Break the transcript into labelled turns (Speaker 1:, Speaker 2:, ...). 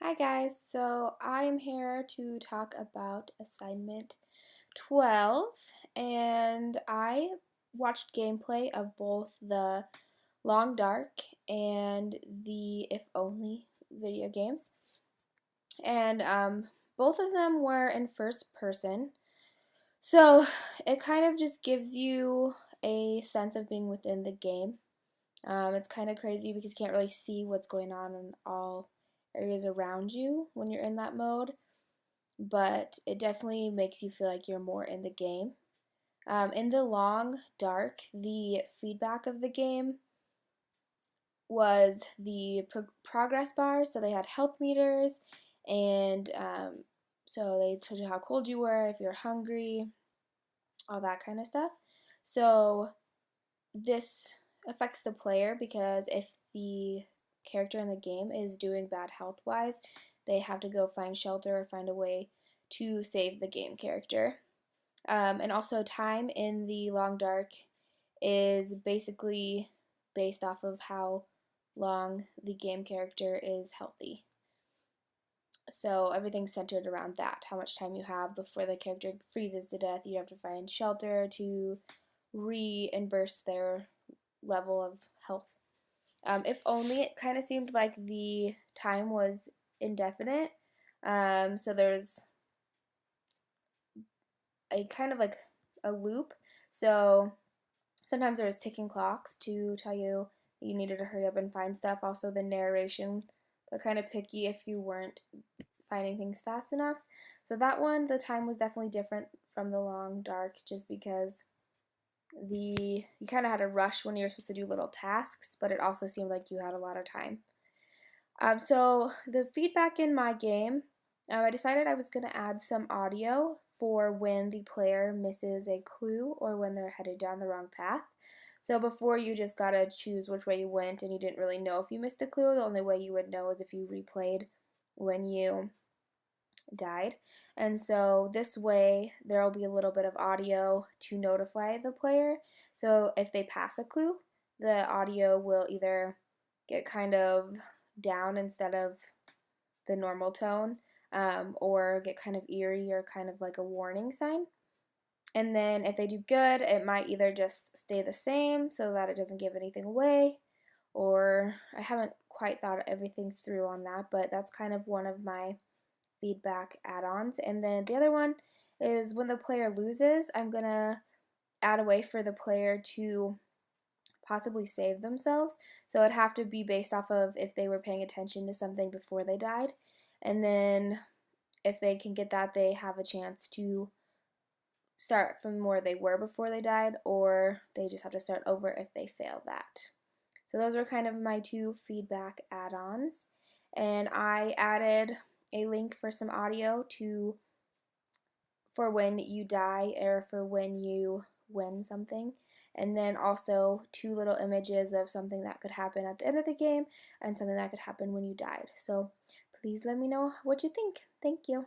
Speaker 1: Hi guys, so I am here to talk about assignment 12 and I watched gameplay of both the Long Dark and the If Only video games, and both of them were in first person, so it kind of just gives you a sense of being within the game. It's kind of crazy because you can't really see what's going on in all areas around you when you're in that mode, but it definitely makes you feel like you're more in the game. In the Long Dark, the feedback of the game was the progress bars, so they had health meters, and so they told you how cold you were, if you're hungry, all that kind of stuff. So this affects the player because if the character in the game is doing bad health wise, they have to go find shelter or find a way to save the game character. And also, time in the Long Dark is basically based off of how long the game character is healthy. So everything's centered around that, how much time you have before the character freezes to death. You have to find shelter to reimburse their level of health. If only it kind of seemed like the time was indefinite. So there's a kind of like a loop. So sometimes there was ticking clocks to tell you that you needed to hurry up and find stuff. Also, the narration got kind of picky if you weren't finding things fast enough. So that one, the time was definitely different from the Long Dark, just because you kind of had to rush when you were supposed to do little tasks, but it also seemed like you had a lot of time. So the feedback in my game, I decided I was going to add some audio for when the player misses a clue or when they're headed down the wrong path. So before, you just got to choose which way you went and you didn't really know if you missed a clue. The only way you would know is if you replayed when you died. And so this way there will be a little bit of audio to notify the player. So if they pass a clue, the audio will either get kind of down instead of the normal tone, or get kind of eerie or kind of like a warning sign. And then if they do good, it might either just stay the same so that it doesn't give anything away, or I haven't quite thought everything through on that, but that's kind of one of my feedback add-ons. And then the other one is when the player loses, I'm going to add a way for the player to possibly save themselves. So it'd have to be based off of if they were paying attention to something before they died. And then if they can get that, they have a chance to start from where they were before they died, or they just have to start over if they fail that. So those are kind of my two feedback add-ons. And I added a link for some audio for when you die or for when you win something. And then also two little images of something that could happen at the end of the game and something that could happen when you died. So please let me know what you think. Thank you.